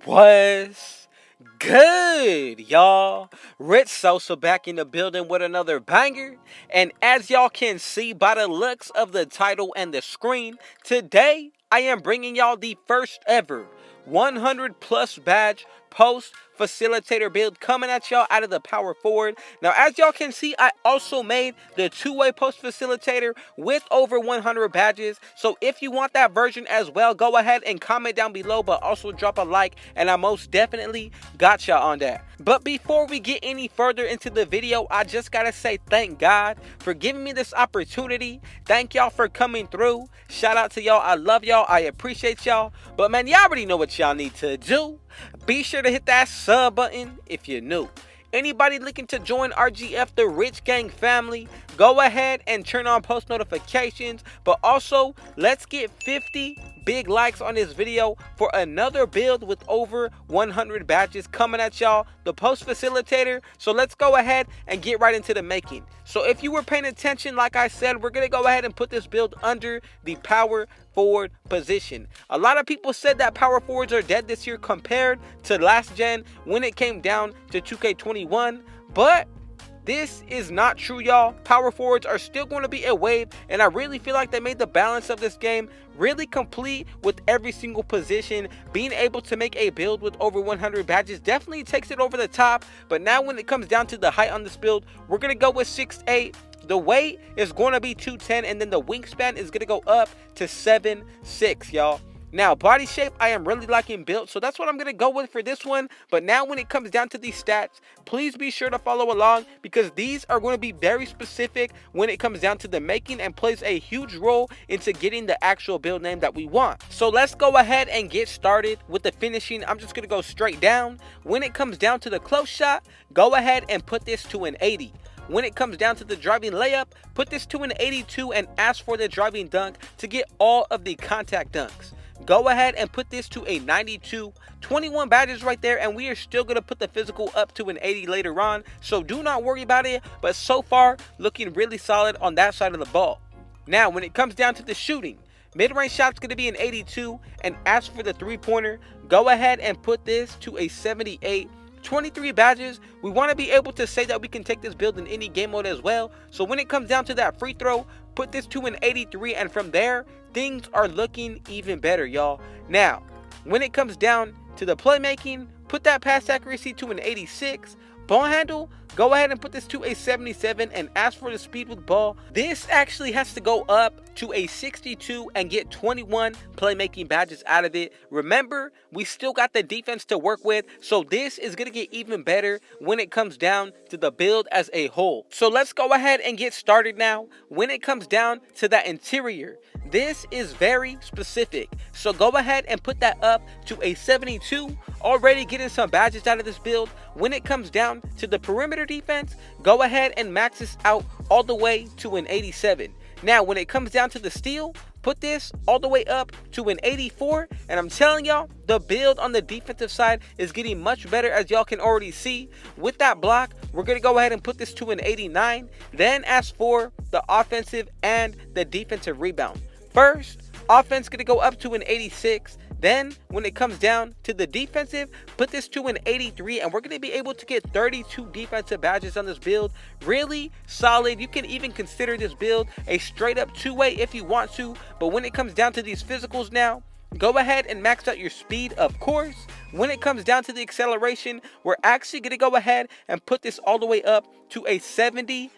Was good, y'all. Rich Sosa back in the building with another banger. And as y'all can see by the looks of the title and the screen, today I am bringing y'all the first ever 100 plus badge post facilitator build coming at y'all out of the power forward. Now, as y'all can see, I also made the two-way post facilitator with over 100 badges. So if you want that version as well, go ahead and comment down below, but also drop a like, and I most definitely got y'all on that. But before we get any further into the video, I just gotta say thank God for giving me this opportunity. Thank y'all for coming through. Shout out to y'all. I love y'all. I appreciate y'all. But man, y'all already know what y'all need to do. Be sure to hit that sub button if you're new. Anybody looking to join RGF, the Rich Gang family, go ahead and turn on post notifications. But also, let's get 50 big likes on this video for another build with over 100 badges coming at y'all, the post facilitator. So let's go ahead and get right into the making. So if you were paying attention, like I said, we're going to go ahead and put this build under the power forward position. A lot of people said that power forwards are dead this year compared to last gen when it came down to 2K21, but this is not true, y'all. Power forwards are still going to be a wave, and I really feel like they made the balance of this game really complete with every single position. Being able to make a build with over 100 badges definitely takes it over the top, but now when it comes down to the height on this build, we're going to go with 6'8". The weight is going to be 210, and then the wingspan is going to go up to 7'6", y'all. Now, body shape, I am really liking build, so that's what I'm going to go with for this one. But now when it comes down to these stats, please be sure to follow along, because these are going to be very specific when it comes down to the making and plays a huge role into getting the actual build name that we want. So let's go ahead and get started with the finishing. I'm just going to go straight down. When it comes down to the close shot, go ahead and put this to an 80. When it comes down to the driving layup, put this to an 82 and ask for the driving dunk to get all of the contact dunks. Go ahead and put this to a 92, 21 badges right there, and we are still going to put the physical up to an 80 later on, so do not worry about it, but so far, looking really solid on that side of the ball. Now, when it comes down to the shooting, mid-range shot's going to be an 82, and as for the three-pointer, go ahead and put this to a 78, 23 badges. We want to be able to say that we can take this build in any game mode as well, so when it comes down to that free throw, put this to an 83, and from there, things are looking even better, y'all. Now, when it comes down to the playmaking, put that pass accuracy to an 86. Ball handle, go ahead and put this to a 77, and ask for the speed with ball. This actually has to go up to a 62 and get 21 playmaking badges out of it. Remember, we still got the defense to work with, so this is going to get even better when it comes down to the build as a whole. So let's go ahead and get started now. When it comes down to that interior, this is very specific, so go ahead and put that up to a 72. Already getting some badges out of this build. When it comes down to the perimeter defense, go ahead and max this out all the way to an 87. Now, when it comes down to the steal, put this all the way up to an 84, and I'm telling y'all, the build on the defensive side is getting much better, as y'all can already see. With that block, we're going to go ahead and put this to an 89. Then as for the offensive and the defensive rebound, first, offense going to go up to an 86. Then, when it comes down to the defensive, put this to an 83, and we're going to be able to get 32 defensive badges on this build. Really solid. You can even consider this build a straight-up two-way if you want to, but when it comes down to these physicals now, go ahead and max out your speed, of course. When it comes down to the acceleration, we're actually going to go ahead and put this all the way up to a 72,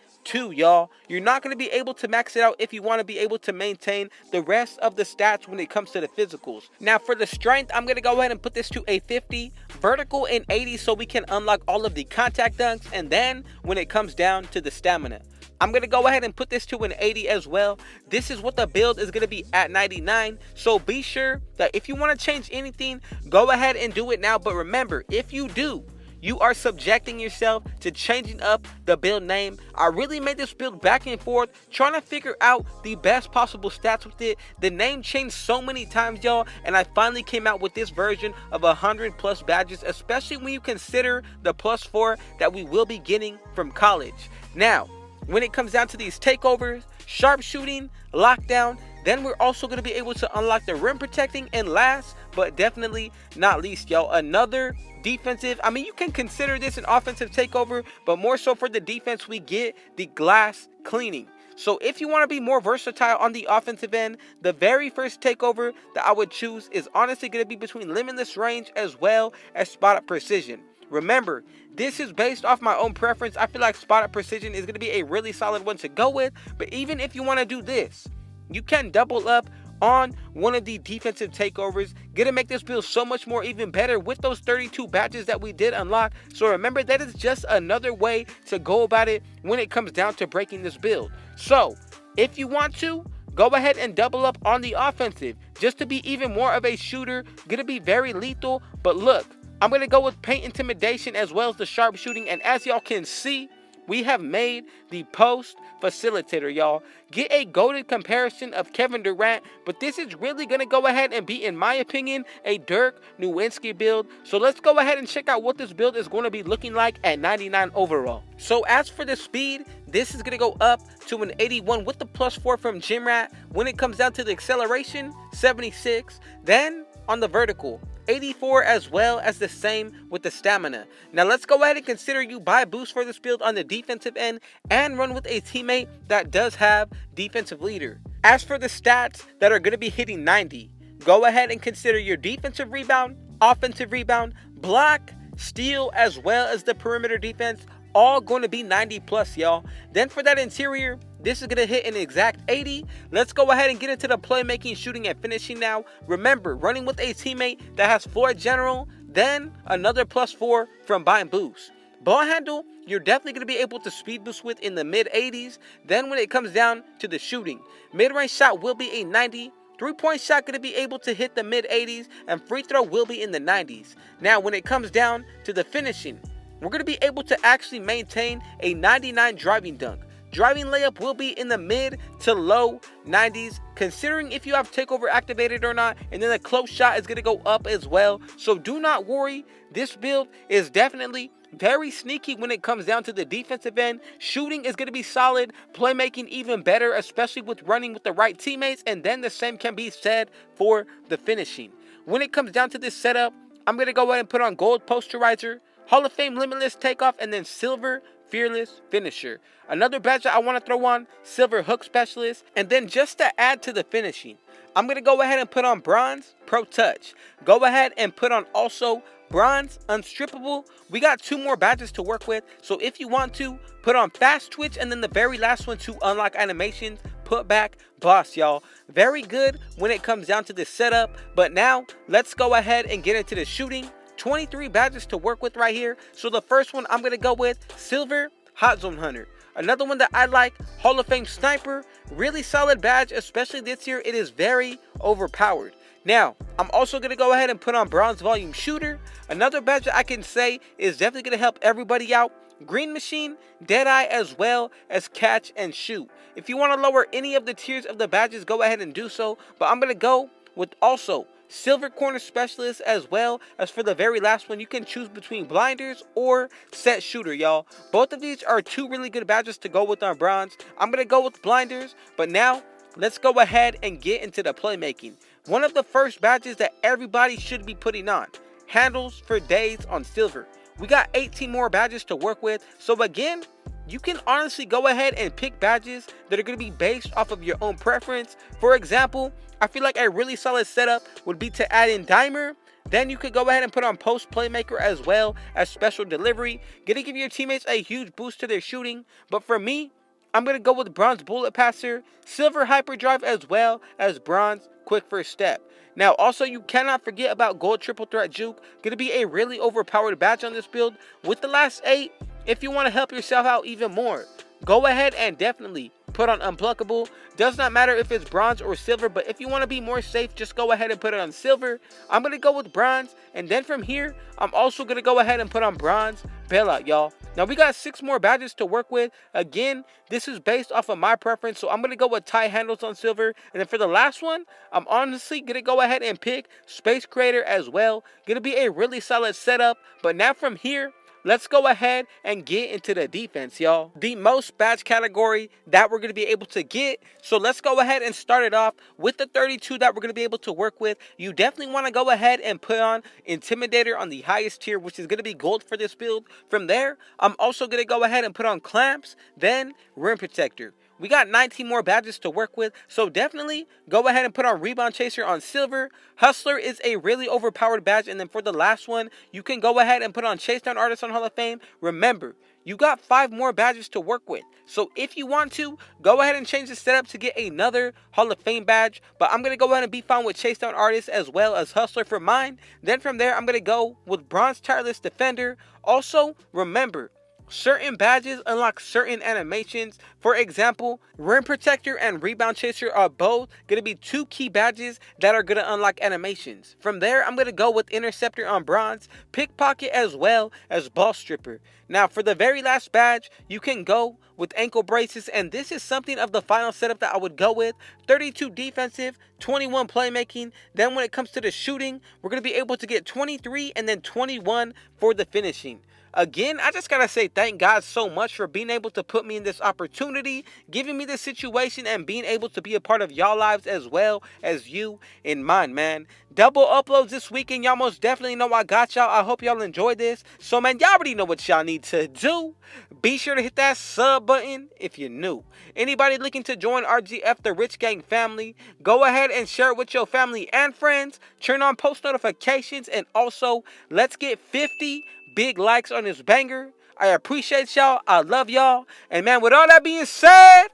y'all. You're not going to be able to max it out if you want to be able to maintain the rest of the stats when it comes to the physicals. Now, for the strength, I'm going to go ahead and put this to a 50, vertical in 80, so we can unlock all of the contact dunks. And then when it comes down to the stamina, I'm going to go ahead and put this to an 80 as well. This is what the build is going to be at 99. So be sure that if you want to change anything, go ahead and do it now. But remember, if you do, you are subjecting yourself to changing up the build name. I really made this build back and forth, trying to figure out the best possible stats with it. The name changed so many times, y'all, and I finally came out with this version of 100 plus badges, especially when you consider the +4 that we will be getting from college. Now, when it comes down to these takeovers, sharpshooting, lockdown, Then we're also going to be able to unlock the rim protecting, and last but definitely not least, y'all, another defensive, I mean, you can consider this an offensive takeover, but more so for the defense, we get the glass cleaning. So if you want to be more versatile on the offensive end, the very first takeover that I would choose is honestly going to be between limitless range as well as spot-up precision. Remember, this is based off my own preference. I feel like spot-up precision is going to be a really solid one to go with, but even if you want to do this, you can double up on one of the defensive takeovers. Gonna make this build so much more even better with those 32 badges that we did unlock. So remember, that is just another way to go about it when it comes down to breaking this build. So if you want to, go ahead and double up on the offensive just to be even more of a shooter. Gonna be very lethal. But look, I'm gonna go with paint intimidation as well as the sharpshooting, and as y'all can see, we have made the post facilitator, y'all. Get a goated comparison of Kevin Durant, but this is really going to go ahead and be, in my opinion, a DIRK NOWITZKI build. So let's go ahead and check out what this build is going to be looking like at 99 overall. So as for the speed, this is going to go up to an 81 with the +4 from Gymrat. When it comes down to the acceleration, 76. Then on the vertical, 84, as well as the same with the stamina. Now let's go ahead and consider you buy boost for this build on the defensive end and run with a teammate that does have defensive leader. As for the stats that are going to be hitting 90, go ahead and consider your defensive rebound, offensive rebound, block, steal, as well as the perimeter defense, all going to be 90 plus, y'all. Then for that interior, this is going to hit an exact 80. Let's go ahead and get into the playmaking, shooting, and finishing now. Remember, running with a teammate that has floor general, then another +4 from buying boost. Ball handle, you're definitely going to be able to speed boost with in the mid 80s. Then when it comes down to the shooting, mid-range shot will be a 90. 3-point shot going to be able to hit the mid 80s, and free throw will be in the 90s. Now when it comes down to the finishing, we're going to be able to actually maintain a 99 driving dunk. Driving layup will be in the mid to low 90s, considering if you have takeover activated or not, and then the close shot is going to go up as well. So do not worry, this build is definitely very sneaky when it comes down to the defensive end. Shooting is going to be solid, playmaking even better, especially with running with the right teammates, and then the same can be said for the finishing. When it comes down to this setup, I'm going to go ahead and put on gold posterizer, Hall of Fame limitless takeoff, and then silver fearless finisher. Another badge that I want to throw on, silver hook specialist. And then just to add to the finishing, I'm going to go ahead and put on bronze pro touch. Go ahead and put on also bronze unstrippable. We got 2 more badges to work with, so if you want to, put on fast twitch, and then the very last one to unlock animations, put back boss, y'all. Very good when it comes down to this setup. But now let's go ahead and get into the shooting. 23 badges to work with right here. So the first one I'm going to go with silver hot zone hunter. Another one that I like, Hall of Fame sniper. Really solid badge, especially this year. It is very overpowered. Now I'm also going to go ahead and put on bronze volume shooter. Another badge that I can say is definitely going to help everybody out, green machine, deadeye, as well as catch and shoot. If you want to lower any of the tiers of the badges, go ahead and do so, but I'm going to go with also silver corner specialist, as well as for the very last one, you can choose between blinders or set shooter, y'all. Both of these are 2 really good badges to go with on bronze. I'm going to go with blinders, but now let's go ahead and get into the playmaking. One of the first badges that everybody should be putting on, handles for days on silver. We got 18 more badges to work with, so again, you can honestly go ahead and pick badges that are going to be based off of your own preference. For example, I feel like a really solid setup would be to add in dimer. Then you could go ahead and put on post playmaker as well as special delivery. Gonna give your teammates a huge boost to their shooting. But for me, I'm going to go with bronze bullet passer, silver hyperdrive, as well as bronze quick first step. Now also, you cannot forget about gold triple threat juke. Gonna be a really overpowered badge on this build. With the last 8, if you want to help yourself out even more, go ahead and definitely put on unpluckable. Does not matter if it's bronze or silver, but if you want to be more safe, just go ahead and put it on silver. I'm going to go with bronze, and then from here, I'm also going to go ahead and put on bronze bailout, y'all. Now we got 6 more badges to work with. Again, this is based off of my preference, so I'm going to go with tie handles on silver. And then for the last one, I'm honestly going to go ahead and pick space creator as well. Going to be a really solid setup. But now from here, let's go ahead and get into the defense, y'all. The most badge category that we're going to be able to get. So let's go ahead and start it off with the 32 that we're going to be able to work with. You definitely want to go ahead and put on Intimidator on the highest tier, which is going to be gold for this build. From there, I'm also going to go ahead and put on Clamps, then Rim Protector. We got 19 more badges to work with, so definitely go ahead and put on Rebound Chaser on Silver. Hustler is a really overpowered badge, and then for the last one, you can go ahead and put on Chase Down Artist on Hall of Fame. Remember, you got 5 more badges to work with, so if you want to, go ahead and change the setup to get another Hall of Fame badge, but I'm going to go ahead and be fine with Chase Down Artist as well as Hustler for mine. Then from there, I'm going to go with Bronze Tireless Defender. Also, remember, certain badges unlock certain animations. For example, Rim Protector and Rebound Chaser are both going to be 2 key badges that are going to unlock animations. From there, I'm going to go with Interceptor on Bronze, Pickpocket as well as Ball Stripper. Now, for the very last badge, you can go with Ankle Braces, and this is something of the final setup that I would go with. 32 defensive, 21 playmaking. Then when it comes to the shooting, we're going to be able to get 23 and then 21 for the finishing. Again, I just gotta say thank God so much for being able to put me in this opportunity, giving me this situation, and being able to be a part of y'all lives as well as you in mine, man. Double uploads this weekend. Y'all most definitely know I got y'all. I hope y'all enjoyed this. So, man, y'all already know what y'all need to do. Be sure to hit that sub button if you're new. Anybody looking to join RGF, the Rich Gang family, go ahead and share it with your family and friends. Turn on post notifications, and also, let's get 50 big likes on this banger. I appreciate y'all. I love y'all. And man, with all that being said,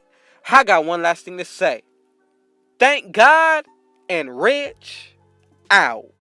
I got one last thing to say. Thank God and Rich out.